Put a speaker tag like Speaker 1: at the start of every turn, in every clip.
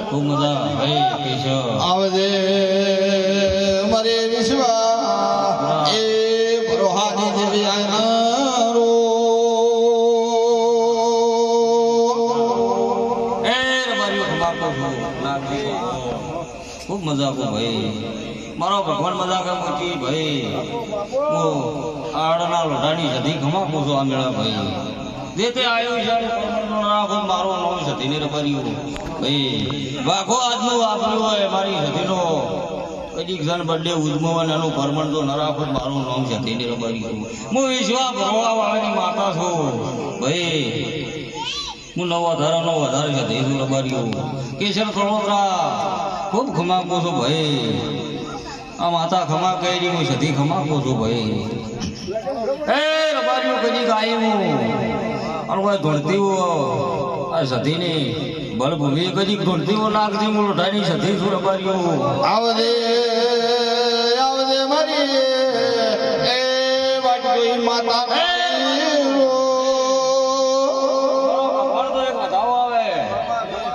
Speaker 1: ખૂબ મજા ભાઈ કેશવ
Speaker 2: આવજે મારે વિશ્વા એ બરોહાની દેવી આયનારો
Speaker 1: એ રબારીઓ ખમાકો છું નાગજી ખૂબ મજા કો ભાઈ મારો ભગવાન મજા કે મોતી ભાઈ હું આડના લોઢાની સધી ખમાકો છું આ મેળા ભાઈ જે તે આવ્યું છે રાખો મારો નામ સધીને રબારીઓ ભાઈ વાઘો આજનું આપ્યું હોય મારી સધીનો કદી જન બર્થડે ઉજવવાનું એનું પરમણ તો ન રાખો મારું નામ સધીને રબારીઓ હું વિશ્વા ભરવા વાળાની માતા છું ભાઈ હું વધારે છે દેશું રબારીઓ કેસર કળોતરા ખૂબ ખમાકો છું ભાઈ આ માતા ખમા કરી હું સધી ખમાકો છું ભાઈ એ રબારીઓ કદી ગાયું અને કોઈ ધોળતી આ સધીની બળભૂમિ કદી ધોળતી નાખતી હું લોઢાની સધી છું રબારીઓ
Speaker 2: આવજે આવજે મારી એ વાટકી માતા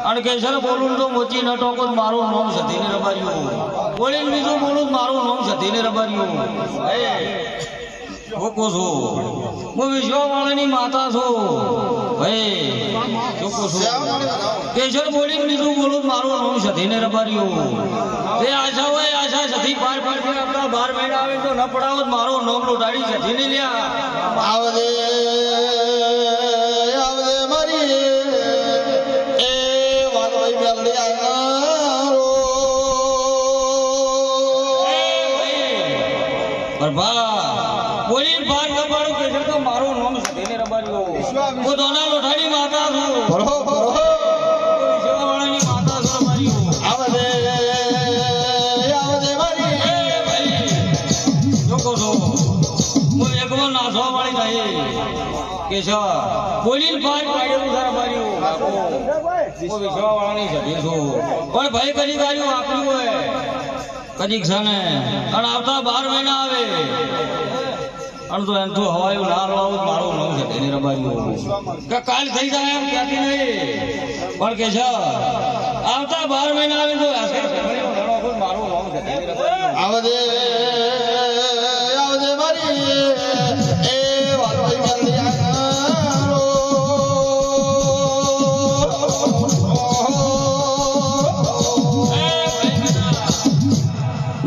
Speaker 1: અને કેસર બોલું તો મોચી ન ટોકો મારું નામ સધીને રબારીઓ બોલીને બીજું બોલું મારું નામ સધીને રબારીઓ ચોખ્ખો છું હું વિશ્વવાળાની માતા છું ભાઈ ચોખ્ખો છું કેસર બોલીને બીજું બોલું મારું નામ સધીને રબારીઓ જે આશા હોય આશા સધી પાર પાડશે આપણા 12 મહિના આવે તો ન પડાવો મારો નામ લોટાડી સધીને લ્યા
Speaker 2: આવજે આવજે મારી એ વાગવાઈ મેલડી આયનારો
Speaker 1: પ્રભા બોલી બાર લબાડું કે તો મારો નામ સધીને રબારીઓ હું દોના લોઠાની માતા છું
Speaker 2: બરો બરો
Speaker 1: સેવાવાળાની માતા છું રબારીઓ
Speaker 2: આવજે આવજે મારી
Speaker 1: એ ભાઈ જોકો છો હું એકલો નાસવા વાળી નહીં કે છે બોલી બાર પાડ્યું છે રબારીઓ હું સેવાવાળાની સધી છું પણ ભાઈ કદી ગાયું આપ્યું હોય કદી છે અને આવતા 12 મહિના આવે અને તો એમ તો હવાયું ના લાવું મારું નામ છે તેની રબારીઓ કે કાલ થઈ જાય એમ ક્યાંથી નહીં પણ કે છે આવતા 12 મહિના આવે તો મારું નામ છે તેની રબારીઓ
Speaker 2: આવજે આવજે મારી એ વાગવાઈ મેલડી આયનારો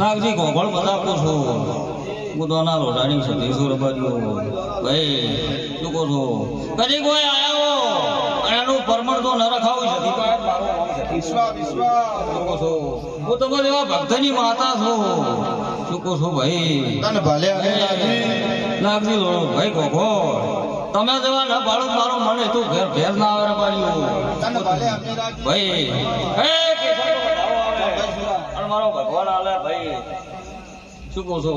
Speaker 1: નાગજી ગોગળ બતાવતો છું હું દોના લોઢાની સધી છું રબારીઓ ભાઈ શું કહો છો કદી કોઈ આયા અને એનું પરમણ તો ન રખાવું સધી પાડ મારું નામ સધી
Speaker 2: વિશ્વા વિશ્વા
Speaker 1: શું કહો છો હું તો કોઈ એવા ભક્તની માતા છું શું કહો છો ભાઈ
Speaker 2: તને ભલે અને
Speaker 1: નાગજી ભાઈ ગોગો તમે જેવા ન ભાડો મારો મને તું ઘેર ઘેર ના આવે રબારીઓ
Speaker 2: તને ભલે અમે
Speaker 1: ભાઈ હે મારો ભગવાન આલે ભાઈ શું કહો છો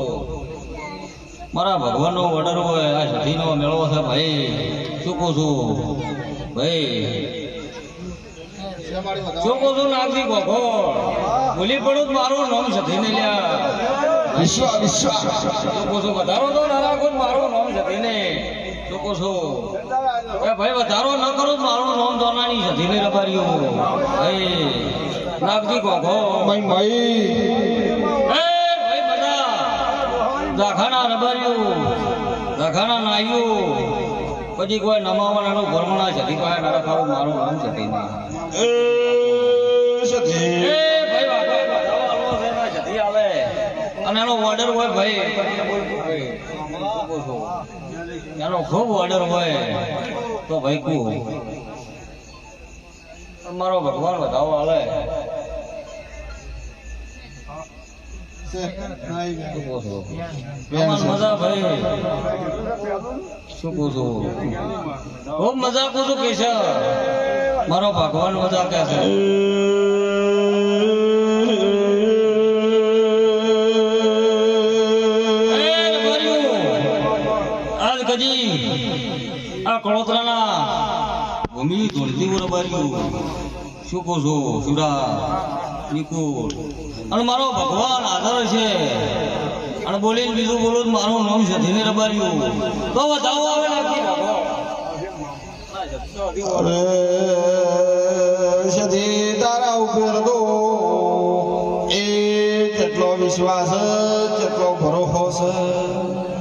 Speaker 1: મારા ભગવાનનો ઓર્ડર હોય આ સધીનો મેળો છે ભાઈ શું કહો છો ભાઈ શું કહો છો નાગજી ગોગો ભૂલી પડું મારું નામ સધીને લ્યા
Speaker 2: વિશ્વા વિશ્વા
Speaker 1: શું કહો છો વધારો તો ના રાખો મારું નામ સધીને શું કહો છો એ ભાઈ વધારો ન કરો મારું નામ દોનાની સધીને રબારીઓ ભાઈ નાગજી ગોગો
Speaker 2: મઈ મઈ
Speaker 1: એ ભાઈ બધા ઝાખાના રબારીઓ ઝાખાના નાઈઓ પછી કોઈ નમાવાનાનું ભરમણા સધી પાસે ન રખાવું મારું નામ સધી નહીં
Speaker 2: એ સતી
Speaker 1: એ ભાઈ વાગો છે ના સધી આલે અને એનો ઓર્ડર હોય ભાઈ એનો ખૂબ ઓર્ડર હોય તો ભાઈ કુ મારો ભગવાન વધાવો આલે મજા ભાઈ શું કહું છું ખૂબ મજા કહું છું કેશવ મારો ભગવાન મજા કે છે આજ કદી આ કળોતરાના ભૂમિ ધોળતી રબારીઓ શું કહું છું સુરા નિકુળ અને મારો ભગવાન આધાર છે અને બોલીને બીજું બોલું મારું નામ છે ધીને રબારીઓ તો વધાવો આવે નાખી
Speaker 2: અરે સધી તારા ઉપર તો એ કેટલો વિશ્વાસ કેટલો ભરોસો છે